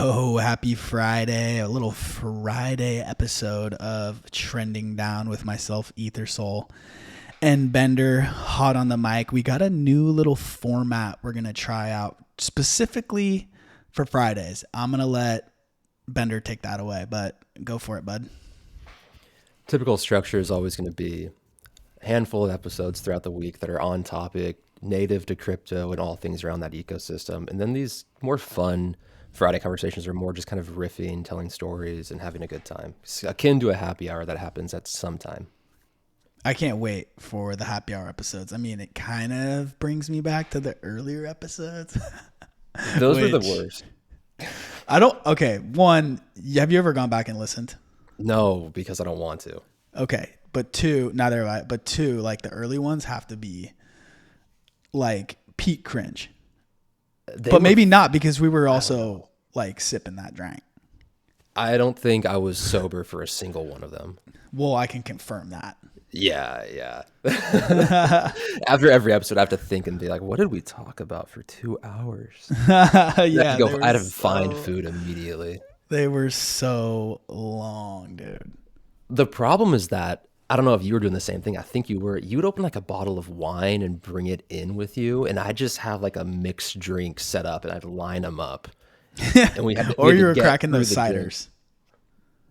Yo, happy Friday. A little Friday episode of Trending Down with myself, Ethersole, and Bender, hot on the mic. We got a new little format we're going to try out specifically for Fridays. I'm going to let Bender take that away, but go for it, bud. Typical structure is always going to be a handful of episodes throughout the week that are on topic, native to crypto and all things around that ecosystem. And then these more fun Friday conversations are more just kind of riffing, telling stories, and having a good time. It's akin to a happy hour that happens at some time. I can't wait for the happy hour episodes. I mean, it kind of brings me back to the earlier episodes. Those were the worst. Okay, one, have you ever gone back and listened? No, because I don't want to. Okay, but two, neither have I, but two, like the early ones have to be like peak cringe. But maybe not, because we were also like sipping that drink. I don't think I was sober for a single one of them. Well, I can confirm that. Yeah. After every episode, I have to think and be like, what did we talk about for 2 hours? Yeah, I'd have find food immediately. They were so long, dude. The problem is that, I don't know if you were doing the same thing. I think you were. You would open like a bottle of wine and bring it in with you. And I just have like a mixed drink set up and I'd line them up. And or you were cracking those ciders.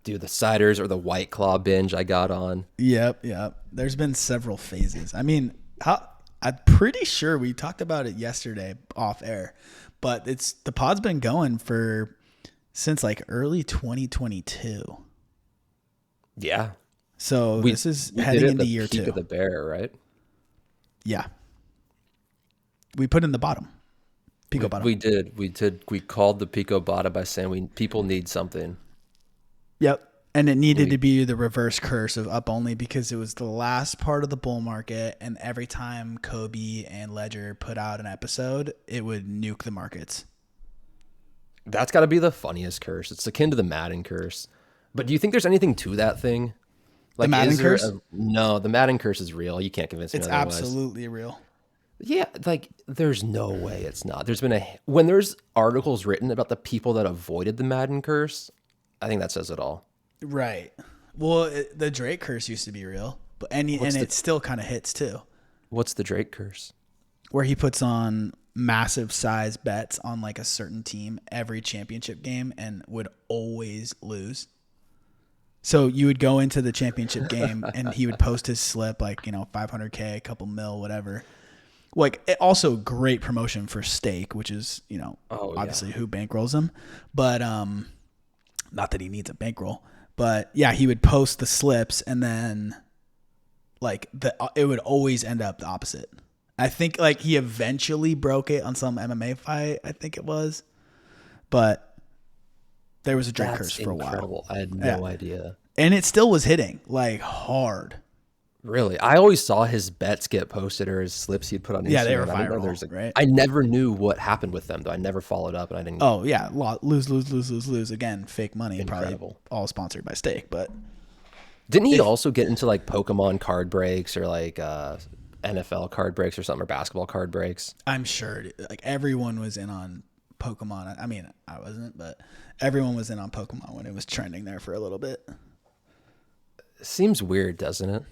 Dude, the ciders or the White Claw binge I got on. Yep. There's been several phases. I mean, I'm pretty sure we talked about it yesterday off air, but the pod's been going since like early 2022. Yeah. So this is heading into year 2. Peak of the bear, right? Yeah. We put in the bottom. Pico bottom. We did. We called the Pico bottom by saying people need something. Yep. And it needed to be the reverse curse of up only, because it was the last part of the bull market. And every time Kobe and Ledger put out an episode, it would nuke the markets. That's got to be the funniest curse. It's akin to the Madden curse. But do you think there's anything to that thing? Like, the Madden curse? No, the Madden curse is real. You can't convince me otherwise. It's absolutely real. Yeah, like there's no way it's not. When there's articles written about the people that avoided the Madden curse, I think that says it all. Right. Well, the Drake curse used to be real, and it still kind of hits too. What's the Drake curse? Where he puts on massive size bets on like a certain team every championship game and would always lose. So you would go into the championship game and he would post his slip, like, $500K, a couple mil, whatever. Like, also great promotion for Stake, which is, obviously who bankrolls him. But not that he needs a bankroll. But yeah, he would post the slips and then like it would always end up the opposite. I think like he eventually broke it on some MMA fight, I think it was. But there was a Drake curse for a while. I had no idea. And it still was hitting like hard. Really? I always saw his bets get posted or his slips he'd put on Instagram. Yeah, they were viral, right? I never knew what happened with them, though. I never followed up, and I didn't. Oh, yeah. Lose. Again, fake money. Incredible. Probably all sponsored by Stake, but... Didn't he also get into like Pokemon card breaks or like NFL card breaks or something, or basketball card breaks? I'm sure. Like, everyone was in on Pokemon. I mean, I wasn't, but everyone was in on Pokemon when it was trending there for a little bit. Seems weird, doesn't it?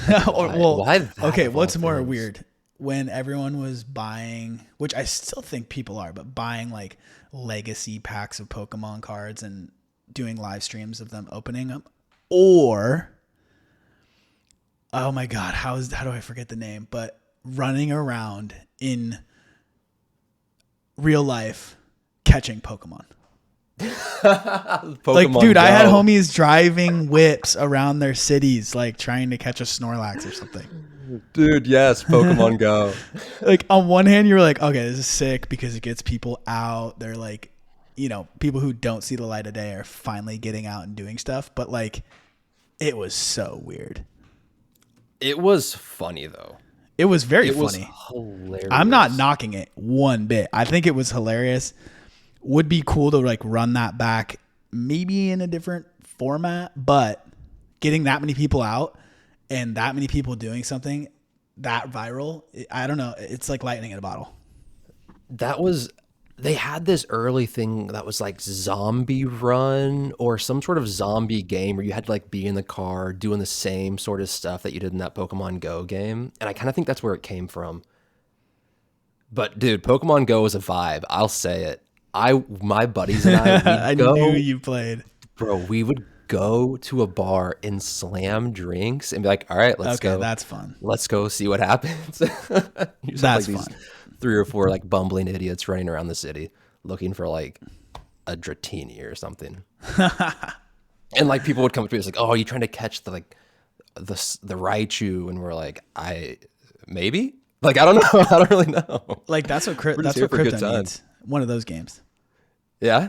Why okay, what's more weird? When everyone was buying, which I still think people are, but buying like legacy packs of Pokemon cards and doing live streams of them opening them, or oh my god, how do I forget the name? But running around in real life catching Pokemon. Like, dude, I had homies driving whips around their cities, like trying to catch a Snorlax or something. Dude, yes, Pokemon Go. Like, on one hand, you're like, okay, this is sick because it gets people out. They're like, people who don't see the light of day are finally getting out and doing stuff. But like, it was so weird. It was funny though. It was very funny. Hilarious. I'm not knocking it one bit. I think it was hilarious. Would be cool to like run that back maybe in a different format, but getting that many people out and that many people doing something that viral, I don't know. It's like lightning in a bottle. That was they had this early thing that was like Zombie Run or some sort of zombie game where you had to like be in the car doing the same sort of stuff that you did in that Pokemon Go game. And I kind of think that's where it came from. But dude, Pokemon Go is a vibe. I'll say it. My buddies and I, I knew you played. bro, we would go to a bar and slam drinks and be like, all right, let's go. That's fun. Let's go see what happens. That's fun. 3 or 4 like bumbling idiots running around the city looking for like a Dratini or something. And like people would come up to us like, oh, are you trying to catch the Raichu? And we're like, maybe? Like, I don't know. I don't really know. Like that's what crypto needs. One of those games. Yeah?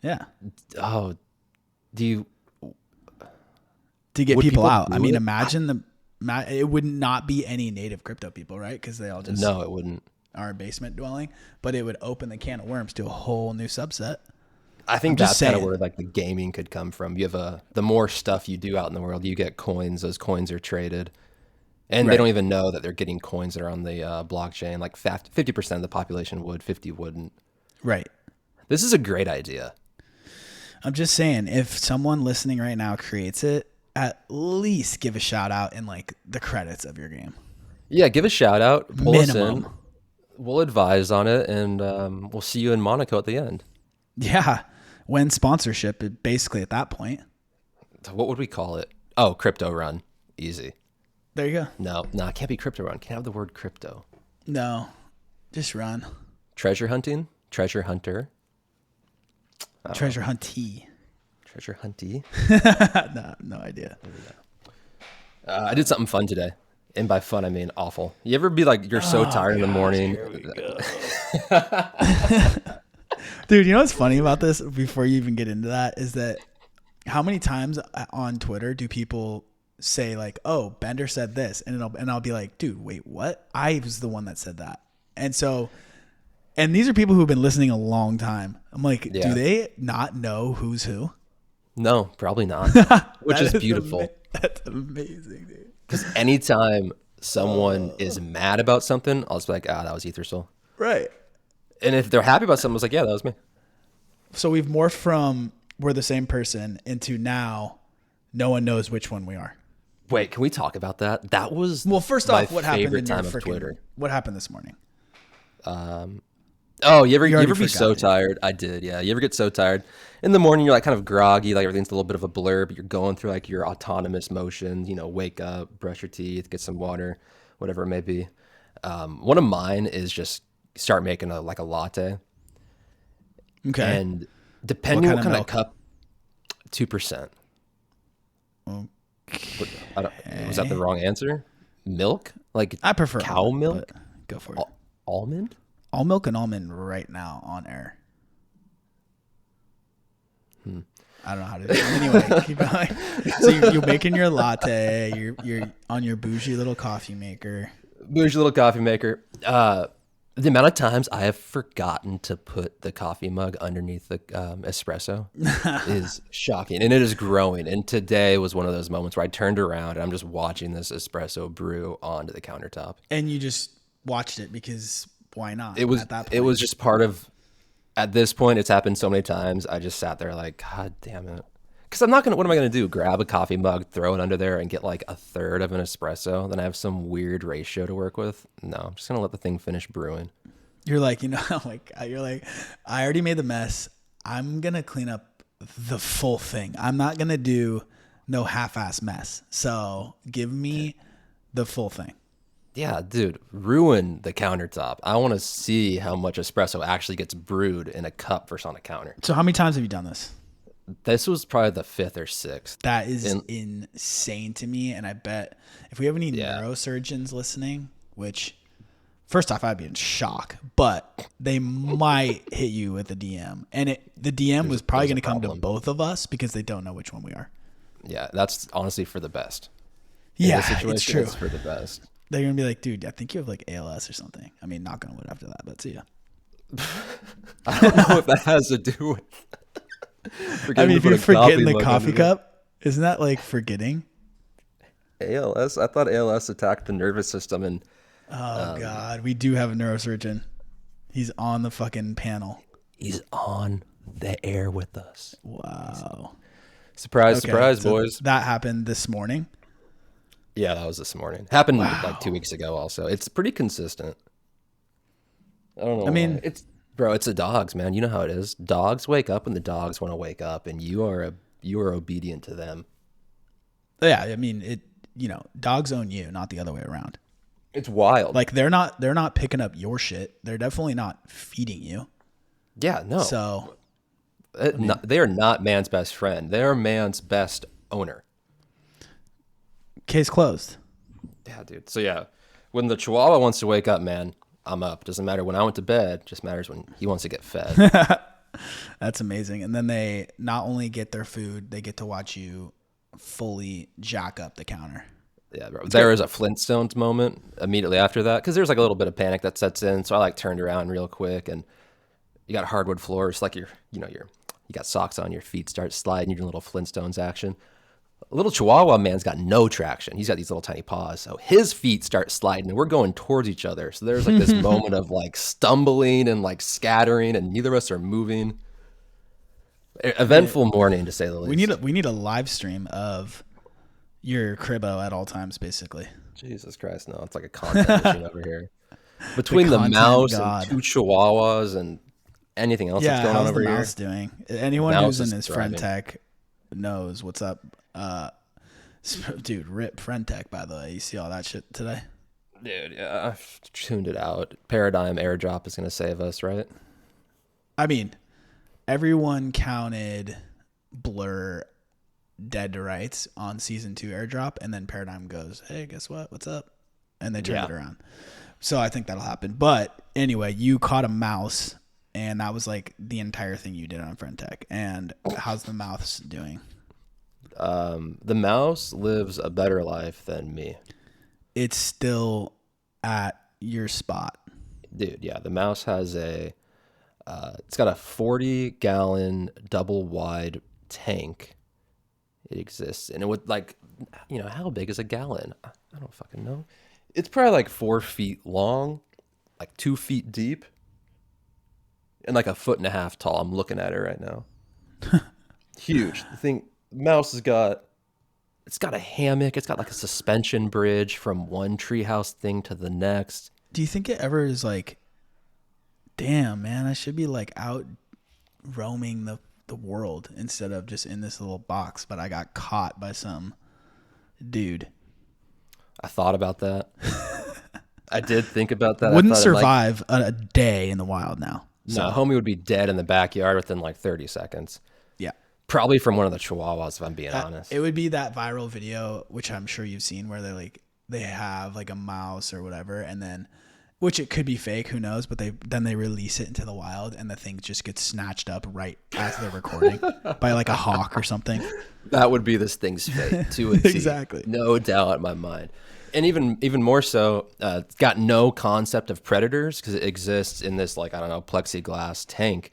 Yeah. Oh, do you... To get people out. I mean, imagine it would not be any native crypto people, right? Because they all just... No, it wouldn't. Are basement dwelling, but it would open the can of worms to a whole new subset. I think that's kind of where like the gaming could come from. You have the more stuff you do out in the world, you get coins. Those coins are traded, and they don't even know that they're getting coins that are on the blockchain. Like 50% of the population would, 50 wouldn't. Right. This is a great idea. I'm just saying, if someone listening right now creates it, at least give a shout out in like the credits of your game. Yeah, give a shout out. Pull Minimum. us in. We'll advise on it, and we'll see you in Monaco at the end. Yeah. When sponsorship, basically at that point. What would we call it? Oh, Crypto Run. Easy. There you go. No, it can't be Crypto Run. Can't have the word crypto. No, just run. Treasure hunting? Treasure hunter? Treasure huntee. Treasure hunty? No idea. I did something fun today. And by fun, I mean awful. You ever be like, you're so tired in the morning? Dude, you know what's funny about this before you even get into that is that how many times on Twitter do people say like, oh, Bender said this, and I'll be like, dude, wait, what? I was the one that said that. And these are people who've been listening a long time. I'm like, do they not know who's who? No, probably not. Which is beautiful. That's amazing, dude. Because anytime someone is mad about something, I'll just be like, that was Ethersole. Right. And if they're happy about something, it's like, yeah, that was me. So we've morphed from we're the same person into now no one knows which one we are. Wait, can we talk about that? That was first off, what happened in your Twitter? What happened this morning? Oh, you ever be so tired? I did, yeah. You ever get so tired? In the morning, you're like kind of groggy, like everything's a little bit of a blur, but you're going through like your autonomous motions, wake up, brush your teeth, get some water, whatever it may be. One of mine is just start making a latte. Okay. And depending what kind of cup, 2%. Okay. Was that the wrong answer? Milk? Like I prefer cow almond, milk? Go for it. Almond? All milk and almond right now on air. I don't know how to do it. Anyway, keep going. So you're making your latte. You're on your bougie little coffee maker. The amount of times I have forgotten to put the coffee mug underneath the espresso is shocking, and it is growing. And today was one of those moments where I turned around and I'm just watching this espresso brew onto the countertop. And you just watched it because why not? It was just part of. At this point, it's happened so many times. I just sat there like, God damn it. Because I'm not going to, what am I going to do? Grab a coffee mug, throw it under there, and get like a third of an espresso? Then I have some weird ratio to work with? No, I'm just going to let the thing finish brewing. You're like, I already made the mess. I'm going to clean up the full thing. I'm not going to do no half-ass mess. So give me the full thing. Yeah, dude, ruin the countertop. I want to see how much espresso actually gets brewed in a cup versus on a counter. So how many times have you done this? This was probably the 5th or 6th. That is insane to me. And I bet if we have any neurosurgeons listening, which first off, I'd be in shock, but they might hit you with a DM. And the DM was probably going to come to both of us because they don't know which one we are. Yeah, that's honestly for the best. Yeah, it's true. It's for the best. They're going to be like, dude, I think you have like ALS or something. I mean, knock on wood after that, but see ya. I don't know if that has to do with... I mean, if you're forgetting the coffee cup, isn't that like forgetting? ALS? I thought ALS attacked the nervous system and... Oh, God. We do have a neurosurgeon. He's on the fucking panel. He's on the air with us. Wow. Surprise, surprise, so boys. That happened this morning. Yeah, that was this morning. Happened like 2 weeks ago also. It's pretty consistent. I don't know why. It's the dogs, man. You know how it is. Dogs wake up when the dogs want to wake up, and you are obedient to them. Yeah, I mean, dogs own you, not the other way around. It's wild. Like they're not picking up your shit. They're definitely not feeding you. Yeah, no. So they are not man's best friend. They are man's best owner. Case closed. Yeah, dude. So yeah, when the Chihuahua wants to wake up, man, I'm up. Doesn't matter when I went to bed. Just matters when he wants to get fed. That's amazing. And then they not only get their food, they get to watch you fully jack up the counter. Yeah, bro. There is a Flintstones moment immediately after that because there's like a little bit of panic that sets in. So I like turned around real quick, and you got hardwood floors, like you got socks on, your feet start sliding, your little Flintstones action. A little Chihuahua man's got no traction. He's got these little tiny paws, so his feet start sliding, and we're going towards each other. So there's like this moment of like stumbling and like scattering, and neither of us are moving. Eventful morning, to say the least. We need a live stream of your cribbo at all times, basically. Jesus Christ, no. It's like a content machine over here. Between the mouse and 2 Chihuahuas and anything else that's going on over here. How's the mouse doing? Anyone who's in his friend tech knows what's up. Dude, rip friend tech, by the way. You see all that shit today? Dude, yeah. I've tuned it out. Paradigm airdrop is going to save us, right? I mean, everyone counted Blur dead to rights on season 2 airdrop, and then Paradigm goes, hey, guess what? What's up? And they turned it around. So I think that'll happen. But anyway, you caught a mouse, and that was like the entire thing you did on friend tech. And how's the mouse doing? The mouse lives a better life than me. It's still at your spot. Dude, yeah. The mouse has it's got a 40-gallon double wide tank. It exists. And it would how big is a gallon? I don't fucking know. It's probably like 4 feet long, like 2 feet deep, and like 1.5 feet tall. I'm looking at it right now. Huge. The thing, mouse has got, it's got a hammock. It's got like a suspension bridge from one treehouse thing to the next. Do you think it ever is like, damn, man, I should be like out roaming the world instead of just in this little box, but I got caught by some dude. I thought about that. I did think about that. Wouldn't survive a day in the wild now. So. No, homie would be dead in the backyard within like 30 seconds. Yeah. Probably from one of the Chihuahuas, if I'm being honest. It would be that viral video, which I'm sure you've seen, where they have like a mouse or whatever, and then, which it could be fake, who knows, but they release it into the wild, and the thing just gets snatched up right as they're recording by like a hawk or something. That would be this thing's fate to a T. Exactly. No doubt in my mind. And even more so, it's got no concept of predators because it exists in this like, I don't know, plexiglass tank.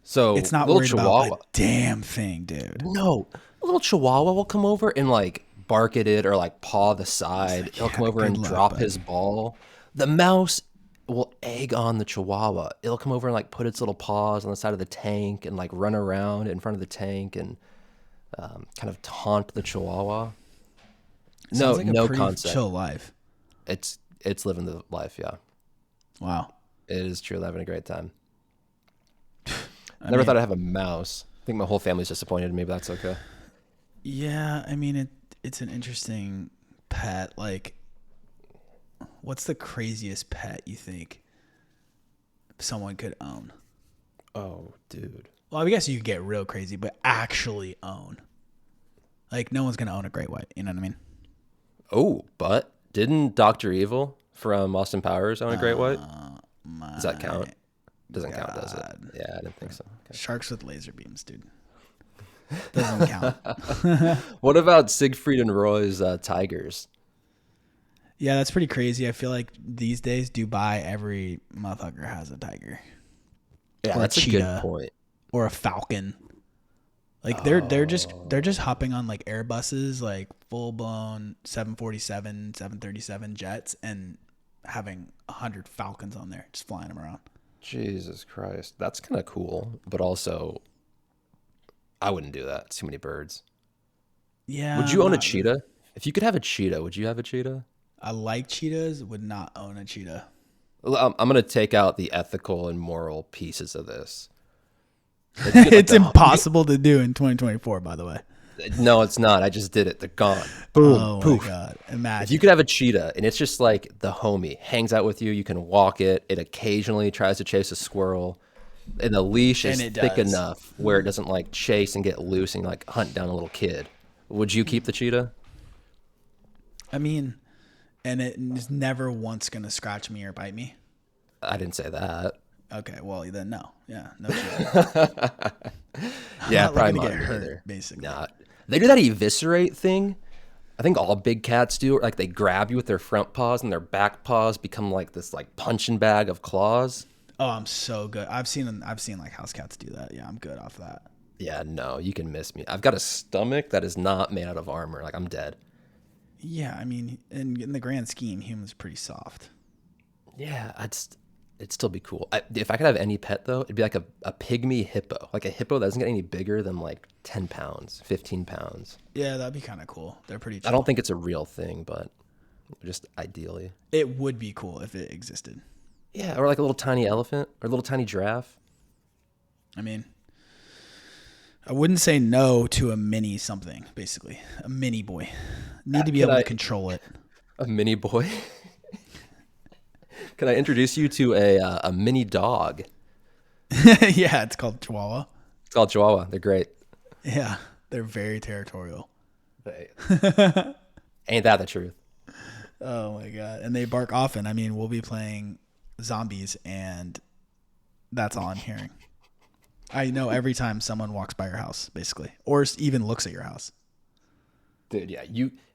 So it's not worried about a damn thing, dude. No, a little Chihuahua will come over and like bark at it or like paw the side. Like, he'll come over and drop his ball. The mouse will egg on the Chihuahua. It'll come over and like put its little paws on the side of the tank and like run around in front of the tank and kind of taunt the Chihuahua. Sounds like no a pretty concept. Chill life. It's living the life, yeah. Wow. It is truly having a great time. I never thought I'd have a mouse. I think my whole family's disappointed in me, but that's okay. Yeah, I mean it's an interesting pet. Like, what's the craziest pet you think someone could own? Oh, dude. Well, I guess you could get real crazy, but actually own. Like, no one's gonna own a great white. You know what I mean? Oh, but didn't Dr. Evil from Austin Powers own a great white? Does that count? Doesn't count, does it? Yeah, I didn't think so. Okay. Sharks with laser beams, dude. Doesn't count. What about Siegfried and Roy's tigers? Yeah, that's pretty crazy. I feel like these days, Dubai, every motherfucker has a tiger. Yeah, or that's a good point. Or a falcon. Like they're just hopping on like Airbuses, like full blown 747, 737 jets, and having 100 falcons on there, just flying them around. Jesus Christ. That's kind of cool, but also I wouldn't do that. It's too many birds. Yeah, Would I'm you own a not really. cheetah? If you could have a cheetah, would you have a cheetah? I like cheetahs, would not own a cheetah. Well, I'm going to take out the ethical and moral pieces of this. If you get like It's the impossible to do in 2024, by the way. no, it's not. I just did it. They're gone. Boom, Oh my poof. god, If you imagine. could have a cheetah and it's just like the homie hangs out with you, you can walk it. It occasionally tries to chase a squirrel, and the leash And is it thick does. enough where it doesn't like chase and get loose and like hunt down a little kid. Would you keep the cheetah? I mean, and it is never once gonna scratch me or bite me. I didn't say that. Okay, well then no. Yeah, no cheetah. I'm Yeah, not probably looking to get mine hurt, either. basically. Nah, they do that eviscerate thing. I think all big cats do. Like they grab you with their front paws and their back paws become like this like punching bag of claws. Oh, I'm so good. I've seen like house cats do that. Yeah, I'm good off that. Yeah, no, you can miss me. I've got a stomach that is not made out of armor. Like I'm dead. Yeah, I mean, in the grand scheme, humans are pretty soft. Yeah, it'd still be cool. If I could have any pet though, it'd be like a pygmy hippo, like a hippo that doesn't get any bigger than like 10 pounds, 15 pounds. Yeah, that'd be kind of cool. They're pretty I don't chill. think it's a real thing, but just ideally. It would be cool if it existed. Yeah, or like a little tiny elephant or a little tiny giraffe. I mean, I wouldn't say no to a mini something, basically. A mini boy. Need to be Can able to I, control it. a mini boy? Can I introduce you to a mini dog? Yeah, it's called Chihuahua. It's called Chihuahua. They're great. Yeah, they're very territorial. They, ain't that the truth? Oh my god. And they bark often. I mean, we'll be playing zombies and that's all I'm hearing. I know every time someone walks by your house, basically, or even looks at your house. Dude, yeah,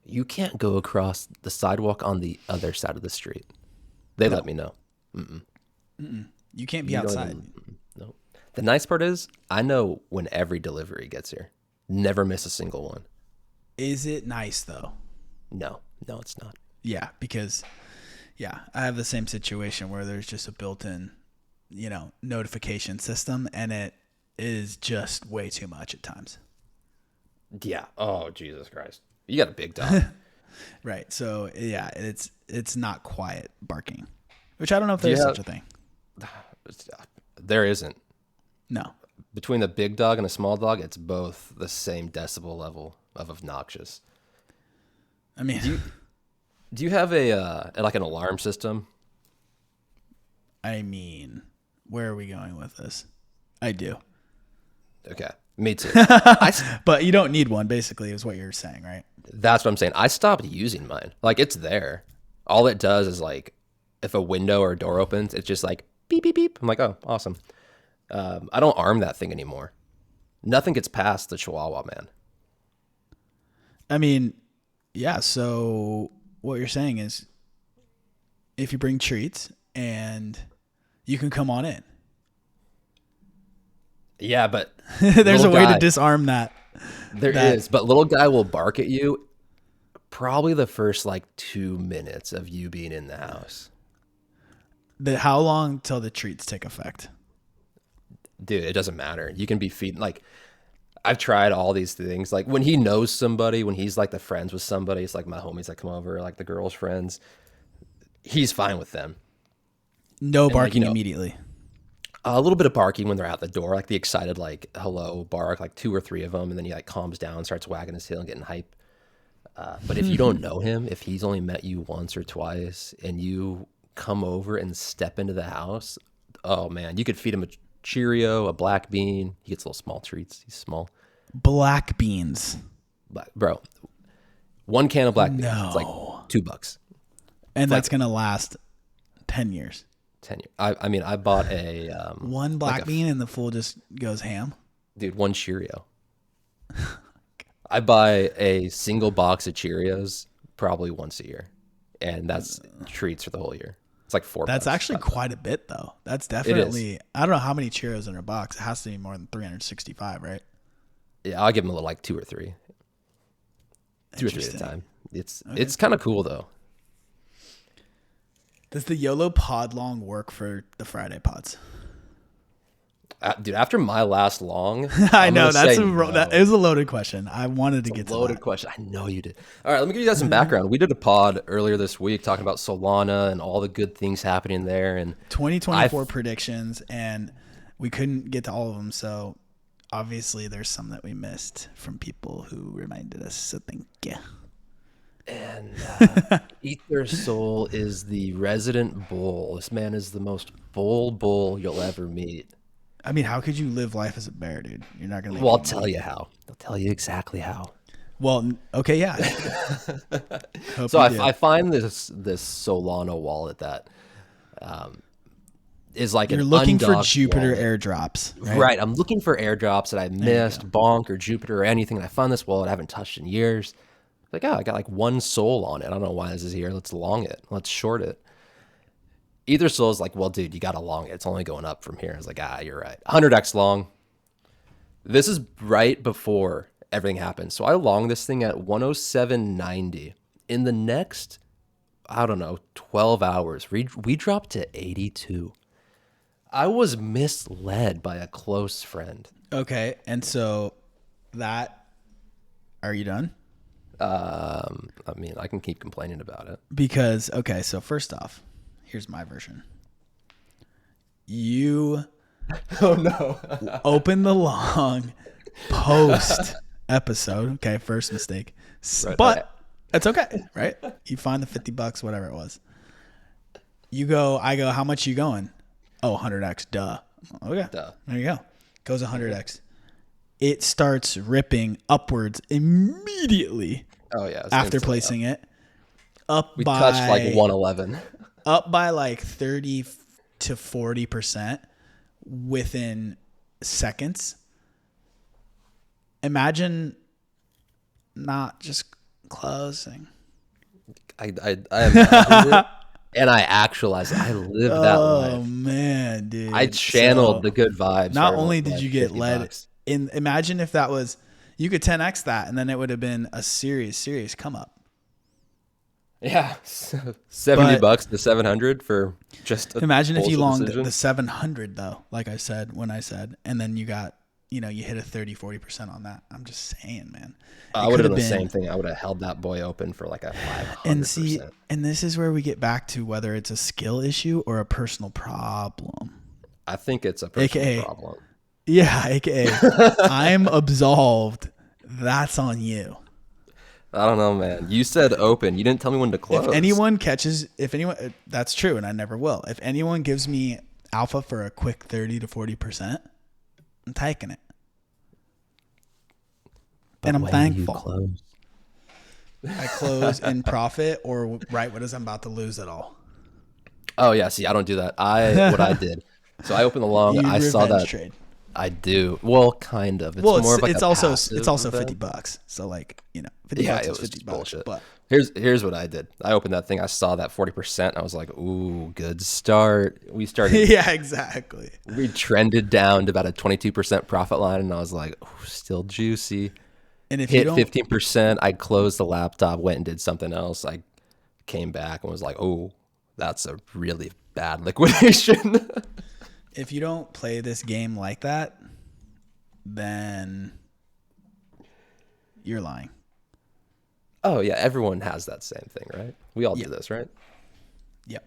you can't go across the sidewalk on the other side of the street. They let me know. You can't be You don't outside. no. The nice part is I know when every delivery gets here. Never miss a single one. Is it nice though? No, no, it's not. Yeah, because yeah, I have the same situation where there's just a built-in, notification system, and it is just way too much at times. Yeah. Oh, Jesus Christ. You got a big dog. Right. So yeah, it's not quiet barking, which I don't know if Do you there's have, such a thing. there isn't. No. Between the big dog and a small dog, it's both the same decibel level of obnoxious. I mean, Do you have a like an alarm system? where are we going with this? I do. Okay. Me too. I, But you don't need one, basically, is what you're saying, right? That's what I'm saying. I stopped using mine. Like it's there. All it does is like if a window or a door opens, it's just like beep beep beep. I'm like, oh, awesome. I don't arm that thing anymore. Nothing gets past the Chihuahua, man. I mean, yeah, so what you're saying is if you bring treats and you can come on in. Yeah, but There's a little way to guy, disarm that. there that is, but little guy will bark at you probably the first like 2 minutes of you being in the house. how long till the treats take effect? Dude, it doesn't matter. You can be feeding like I've tried all these things. Like when he knows somebody, when he's like the friends with somebody, it's like my homies that come over, like the girls' friends. He's fine with them. No And like, barking immediately. a little bit of barking when they're at the door, like the excited, like hello bark, like two or three of them. And then he like calms down, starts wagging his tail and getting hype. But if you don't know him, if he's only met you once or twice and you come over and step into the house, oh man, you could feed him a Cheerio, a black bean. He gets little small treats. He's small. Black beans. Bro, one can of black beans. It's like No. $2. And Like that's going to last 10 years. 10 years. I mean, I bought a One black bean and the fool just goes ham. dude, one Cheerio. I buy a single box of Cheerios probably once a year, and that's treats for the whole year. It's like $4. That's actually quite a bit, though. That's definitely, I don't know how many Cheerios in a box. It has to be more than 365, right? Yeah, I'll give them a little like two or three at a Interesting. time. It's kind of cool though. Does the YOLO pod long work for the Friday pods? Dude, after my last long, I I'm know gonna say that no. is a loaded question. I wanted to get to Loaded that. question. I know you did. All right, let me give you guys some background. We did a pod earlier this week talking about Solana and all the good things happening there. And 2024 predictions, and we couldn't get to all of them. So obviously, there's some that we missed from people who reminded us. So thank you. And Ethersole is the resident bull. This man is the most bull you'll ever meet. I mean, how could you live life as a bear, dude? You're not gonna. Well, I'll tell you how. I'll tell you exactly how. Well, okay, yeah. So I find this Solana wallet that is like you're looking for undocked Jupiter wallet. airdrops, Right? I'm looking for airdrops that I missed, Bonk or Jupiter or anything. And I found this wallet I haven't touched in years. Like, oh, I got like one Sol on it. I don't know why this is here. Let's long it. Let's short it. Ethersole is like, well, dude, you got to long it. It's only going up from here. I was like, you're right. 100x long. This is right before everything happened. So I long this thing at 107.90. In the next, I don't know, 12 hours, we dropped to 82. I was misled by a close friend. Okay, and so that, are you done? I mean, I can keep complaining about it. Because, okay, so first off, here's my version. You open the long post episode. Okay, first mistake. Right. But it's okay, right? You find the $50, whatever it was. You go, I go, how much you going? Oh, 100x, duh. Okay. Duh. There you go. Goes 100x. It starts ripping upwards immediately. Oh yeah. After placing it. We touched like 111. Up by like 30 to 40% within seconds. Imagine not just closing. I imagined it, and I actualized it. I lived that life. Oh man, dude! I channeled the good vibes. Not only did you get led $50. imagine if that was, you could 10x that, and then it would have been a serious come up. Yeah, $70 to 700 for just. Imagine if you longed the 700 though, like I said when I said, and then you got, you hit a 30-40% on that. I'm just saying, man. I would have done the same thing. I would have held that boy open for like a 500%. And see, and this is where we get back to whether it's a skill issue or a personal problem. I think it's a personal problem. Yeah, AKA I'm absolved. That's on you. I don't know, man. You said open. You didn't tell me when to close. If anyone, that's true, and I never will. If anyone gives me alpha for a quick 30 to 40%, I'm taking it. But and I'm thankful. Close? I close in profit or right when I'm about to lose it all. Oh yeah, see, I don't do that. What I did. So I opened the long. I saw that. Trade. I do. Well, kind of. It's more of like it's also $50. So like, $50 is $50. Bullshit. But here's what I did. I opened that thing. I saw that 40%. And I was like, ooh, good start. We started. Yeah, exactly. We trended down to about a 22% profit line, and I was like, ooh, still juicy. And if hit 15%, I closed the laptop, went and did something else. I came back and was like, oh, that's a really bad liquidation. If you don't play this game like that, then you're lying. Oh, yeah. Everyone has that same thing, right? We all do this, right? Yep.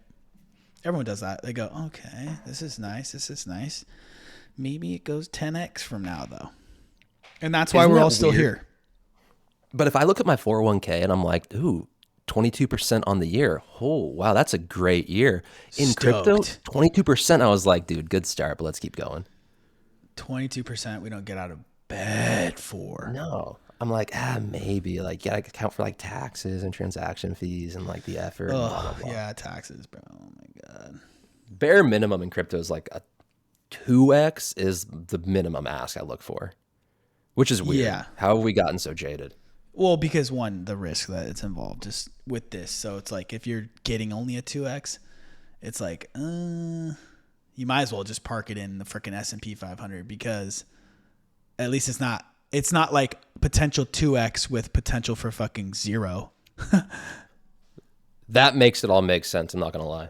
Everyone does that. They go, okay, this is nice. This is nice. Maybe it goes 10x from now, though. And that's why we're all still here. But if I look at my 401k and I'm like, ooh, 22% on the year. Oh, wow, that's a great year. In crypto, 22%, I was like, dude, good start, but let's keep going. 22% we don't get out of bed for. No. I'm like, maybe. Like, you got to account for like taxes and transaction fees and like the effort. And blah, blah, blah. Yeah, taxes, bro. Oh my God. Bare minimum in crypto is like a 2x is the minimum ask I look for, which is weird. Yeah. How have we gotten so jaded? Well, because one, the risk that it's involved just with this. So it's like if you're getting only a 2x, it's like, you might as well just park it in the freaking S&P 500 because at least it's not like potential 2x with potential for fucking 0. That makes it all make sense. I'm not going to lie.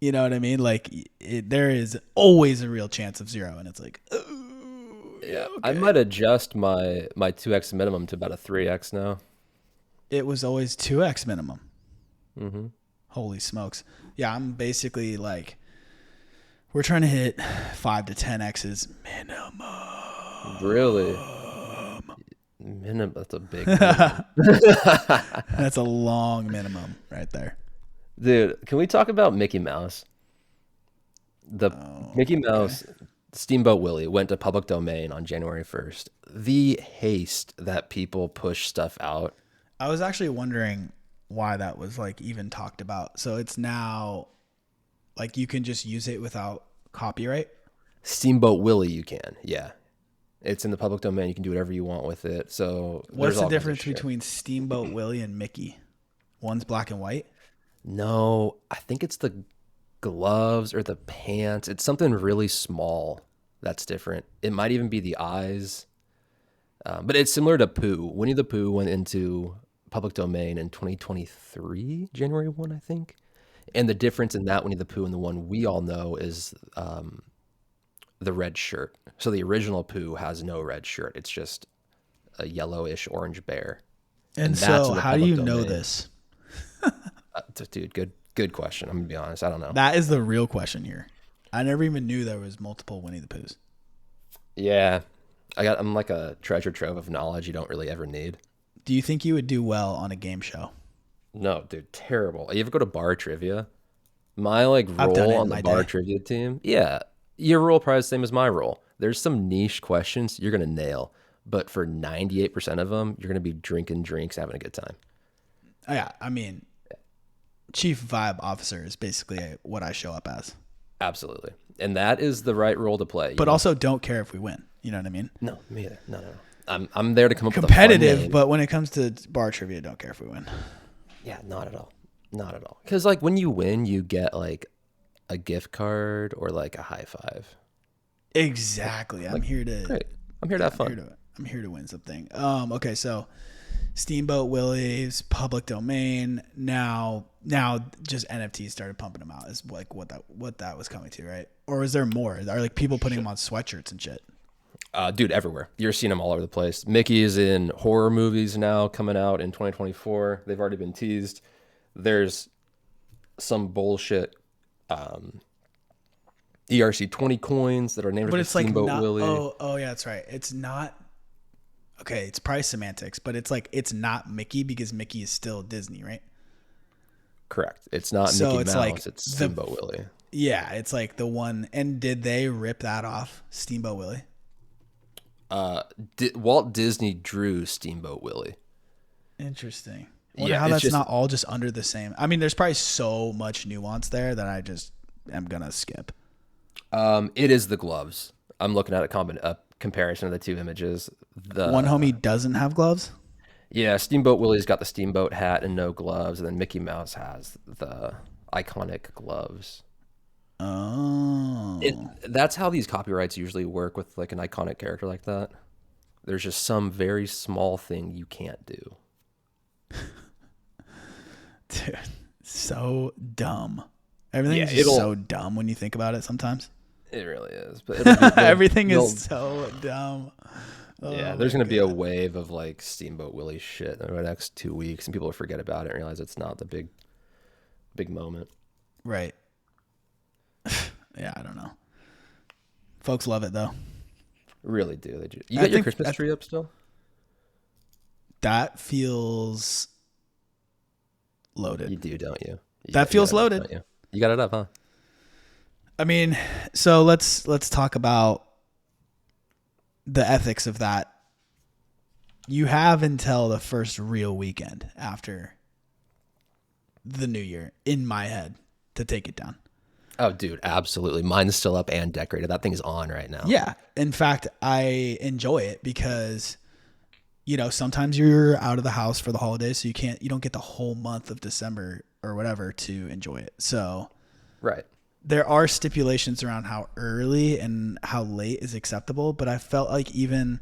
You know what I mean? Like there is always a real chance of zero, and it's like, Yeah, I okay. might adjust my 2x minimum to about a 3x now. It was always 2x minimum. Hmm. Holy smokes. Yeah, I'm basically like, we're trying to hit 5 to 10x's minimum. Really? Minimum, that's a big minimum. That's a long minimum right there. Dude, can we talk about Mickey Mouse? The Mickey Oh, okay. Mouse Steamboat Willie went to public domain on January 1st. The haste that people push stuff out. I was actually wondering why that was like even talked about. So it's now like you can just use it without copyright. Steamboat Willie, you can. Yeah. It's in the public domain. You can do whatever you want with it. So there's What's the all kinds of difference shit. between Steamboat Willie and Mickey? One's black and white. No, I think it's the gloves or the pants. It's something really small that's different. It might even be the eyes. But it's similar to Pooh. Winnie the Pooh went into public domain in 2023, January 1, I think. And the difference in that Winnie the Pooh and the one we all know is the red shirt. So the original Pooh has no red shirt. It's just a yellowish orange bear. And And that's so, in the how do public you know domain. this? Dude, good question. I'm gonna be honest. I don't know. That is the real question here. I never even knew there was multiple Winnie the Poohs. Yeah, I'm like a treasure trove of knowledge you don't really ever need. Do you think you would do well on a game show? No, dude, terrible. You ever go to bar trivia? My like I've done role it in on the my bar day. trivia team, yeah, your role probably the same as my role. There's some niche questions you're gonna nail, but for 98% of them, you're gonna be drinking drinks, having a good time. Oh, yeah, I mean, chief vibe officer is basically what I show up as. Absolutely, and that is the right role to play. You But know? also don't care if we win. You know what I mean? No, me either. No, no, no. I'm there to come up with a fun Competitive, name. but when it comes to bar trivia, don't care if we win. Yeah, not at all. Not at all. Because like when you win, you get like a gift card or like a high five. Exactly. I'm Like, here to great. I'm here to yeah, have fun. I'm here to win something. Okay, so Steamboat Willie's public domain. Now just NFTs started pumping them out is like what that was coming to, right? Or is there more? Are like people putting them on sweatshirts and shit? Dude, everywhere. You're seeing them all over the place. Mickey is in horror movies now coming out in 2024. They've already been teased. There's some bullshit ERC20 coins that are named But after it's like Steamboat not Willie. oh yeah, that's right. It's not okay, it's probably semantics, but it's like it's not Mickey because Mickey is still Disney, right? Correct. It's not So Mickey it's like Mouse. It's the Steamboat Willie. yeah, it's like the one. And did they rip that off, Steamboat Willie? Walt Disney drew Steamboat Willie. Interesting. I wonder Yeah, how it's that's just not all just under the same. I mean, there's probably so much nuance there that I just am gonna skip. it is the gloves. I'm looking at a comparison of the two images. One The homie doesn't have gloves. Yeah, Steamboat Willie's got the steamboat hat and no gloves, and then Mickey Mouse has the iconic gloves. It Oh, That's how these copyrights usually work with like an iconic character like that. There's just some very small thing you can't do. dude, so dumb. Everything Yeah, is just so dumb when you think about it. Sometimes it really is, but it'll be everything is they'll so dumb. yeah, Oh there's my gonna be a god. wave of like Steamboat Willie shit over the next 2 weeks, and people will forget about it and realize it's not the big moment. Right. Yeah, I don't know. Folks love it though. Really do. You I got your think Christmas tree up still? that feels You loaded. do, don't you? That You got feels it up, loaded. don't you? You got it up, huh? I mean, so let's talk about the ethics of that. You have until the first real weekend after the new year in my head to take it down. Oh, dude, absolutely. Mine's still up and decorated. That thing's on right now. Yeah. In fact, I enjoy it because sometimes you're out of the house for the holidays, so you don't get the whole month of December or whatever to enjoy it. So Right. there are stipulations around how early and how late is acceptable, but I felt like even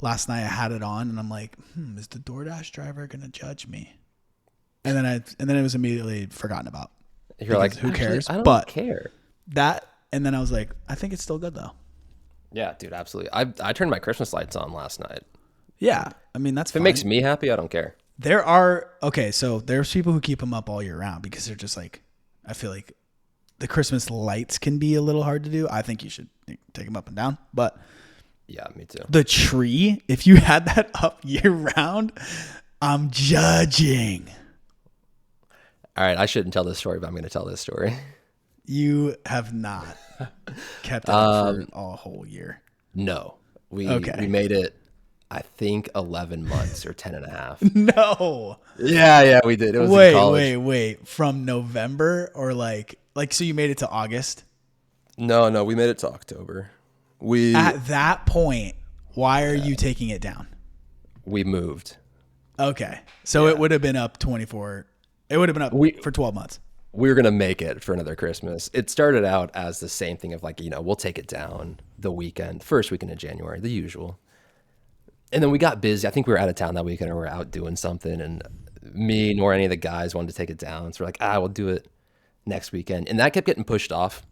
last night I had it on and I'm like, is the DoorDash driver gonna judge me? And then it was immediately forgotten about. You're because like, who actually, cares? I don't But care. that, and then I was like, I think it's still good though. Yeah, dude, absolutely. I turned my Christmas lights on last night. Yeah, I mean that's If it fine. makes me happy, I don't care. So there's people who keep them up all year round because they're just like, I feel like the Christmas lights can be a little hard to do. I think you should take them up and down, but Yeah, me too. the tree, if you had that up year round, I'm judging. All right, I shouldn't tell this story, but I'm going to tell this story. You have not kept it up for a whole year. No, we Okay. made it, I think 11 months or 10 and a half. No. Yeah, we did. It was in college. Wait. From November or so you made it to August? No, we made it to October. At that point, why are you taking it down? We moved. Okay. So it would have been up 24. It would have been up for 12 months. We were going to make it for another Christmas. It started out as the same thing of like, we'll take it down the first weekend of January, the usual. And then we got busy. I think we were out of town that weekend or we were out doing something. And me nor any of the guys wanted to take it down. So we're like, we'll do it next weekend. And that kept getting pushed off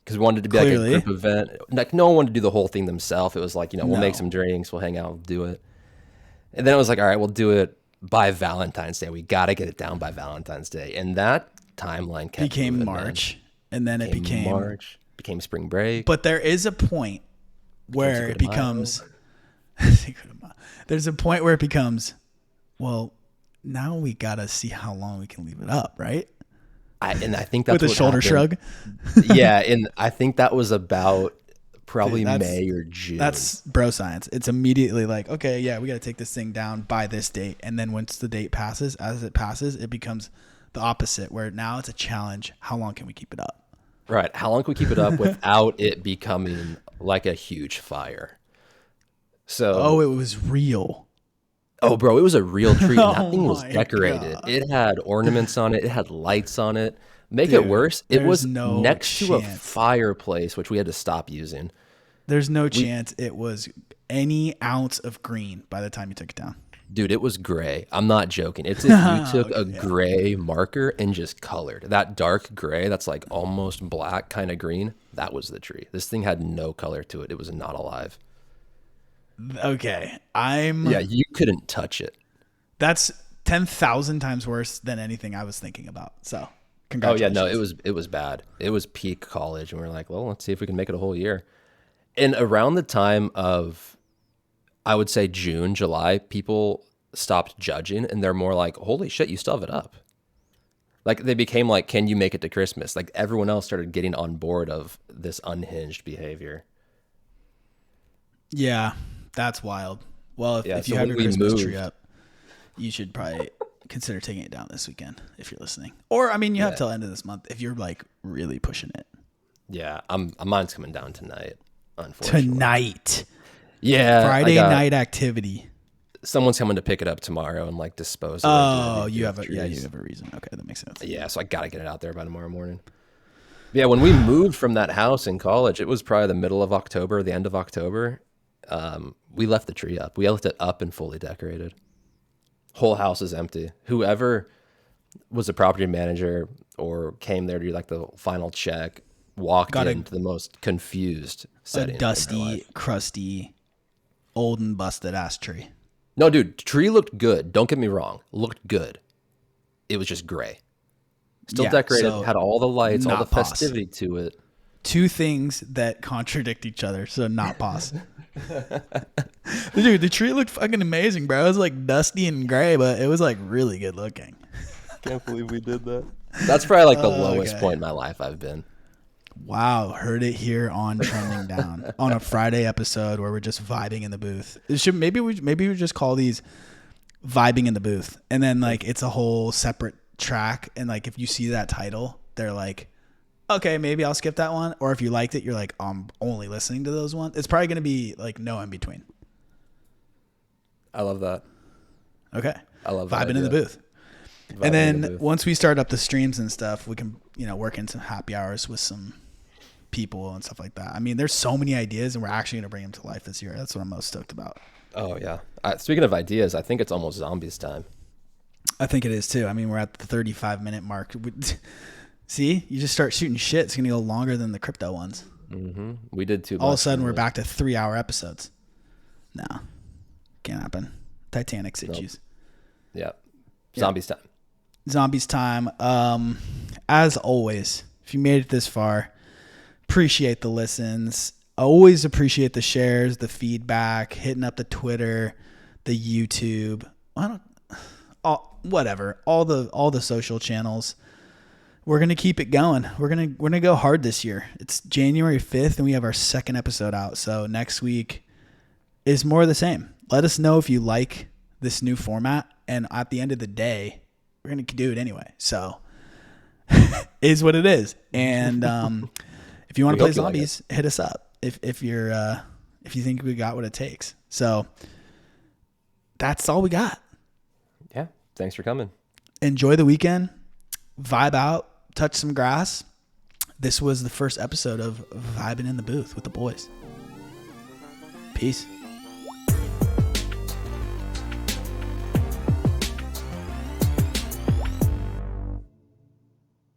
because we wanted it to be Clearly. like a group event. Like no one wanted to do the whole thing themselves. It was like, we'll make some drinks, we'll hang out, we'll do it. And then it was like, all right, we'll do it by Valentine's Day. We got to get it down by Valentine's Day. And that timeline kept Became moving, March. man. And then it became March, became spring break. But there is a point where it becomes there's a point where it becomes, well, now we got to see how long we can leave it up, right? And I think that's with a what shoulder happened. shrug. Yeah, and I think that was about probably May or June. That's bro science. It's immediately like, okay, yeah, we got to take this thing down by this date. And then once the date passes, as it passes, it becomes the opposite where now it's a challenge. How long can we keep it up? Right. How long can we keep it up without it becoming like a huge fire? So it was real. Oh, bro, it was a real tree. And that thing was my decorated. God. It had ornaments on it. It had lights on it. Make it worse, it was next to a fireplace, which we had to stop using. There's no chance it was any ounce of green by the time you took it down. Dude, it was gray. I'm not joking. It's if you took a gray marker and just colored that dark gray that's like almost black kind of green, that was the tree. This thing had no color to it. It was not alive. Okay. Yeah, you couldn't touch it. That's 10,000 times worse than anything I was thinking about. So, oh yeah, congratulations. no, it was bad. It was peak college, and we are like, well, let's see if we can make it a whole year. And around the time of, I would say June, July, people stopped judging, and they're more like, holy shit, you still have it up. Like they became like, can you make it to Christmas? Like everyone else started getting on board of this unhinged behavior. Yeah, that's wild. Well, if So you have when your we Christmas tree moved- up, you should probably consider taking it down this weekend if you're listening. Or, I mean, you have till end of this month if you're like really pushing it. Yeah, mine's coming down tonight, unfortunately. Tonight. Yeah. Friday night activity. Someone's coming to pick it up tomorrow and like dispose of it. Oh, you have a reason. Okay, that makes sense. Yeah, so I got to get it out there by tomorrow morning. Yeah, when we moved from that house in college, it was probably the middle of October, the end of October. We left the tree up. We left it up and fully decorated. Whole house is empty. Whoever was a property manager or came there to do like the final check walked into the most confused setting. A dusty, crusty, old and busted ass tree. No, dude, tree looked good. Don't get me wrong. Looked good. It was just gray. Still decorated, had all the lights, all the festivity to it. Two things that contradict each other, so not pos. Dude, the tree looked fucking amazing, bro. It was like dusty and gray, but it was like really good looking. Can't believe we did that. That's probably like the lowest point in my life I've been. Wow, heard it here on Trending Down on a Friday episode where we're just vibing in the booth. Maybe we just call these vibing in the booth, and then like it's a whole separate track, and like if you see that title, they're like, okay, maybe I'll skip that one, or if you liked it, you're like, I'm only listening to those ones. It's probably gonna be like no in between. I love that. Okay, I love vibing in the booth. And then once we start up the streams and stuff, we can work in some happy hours with some people and stuff like that. I mean, there's so many ideas, and we're actually going to bring them to life this year. That's what I'm most stoked about. Oh, yeah. Speaking of ideas, I think it's almost zombies time. I think it is too. I mean, we're at the 35-minute mark. See, you just start shooting shit. It's gonna go longer than the crypto ones. We did too. All of a sudden, we're back to 3-hour episodes. No, can't happen. Titanic issues. Nope. Yeah. Zombies time. Zombies time. As always, if you made it this far, appreciate the listens. I always appreciate the shares, the feedback, hitting up the Twitter, the YouTube. Whatever. All the social channels. We're gonna keep it going. We're gonna go hard this year. It's January 5th, and we have our second episode out. So next week is more of the same. Let us know if you like this new format, and at the end of the day, we're gonna do it anyway. So is what it is. And if you want to play zombies, hit us up. If you think we got what it takes. So that's all we got. Yeah. Thanks for coming. Enjoy the weekend. Vibe out. Touch some grass. This was the first episode of Vibing in the Booth with the boys. Peace.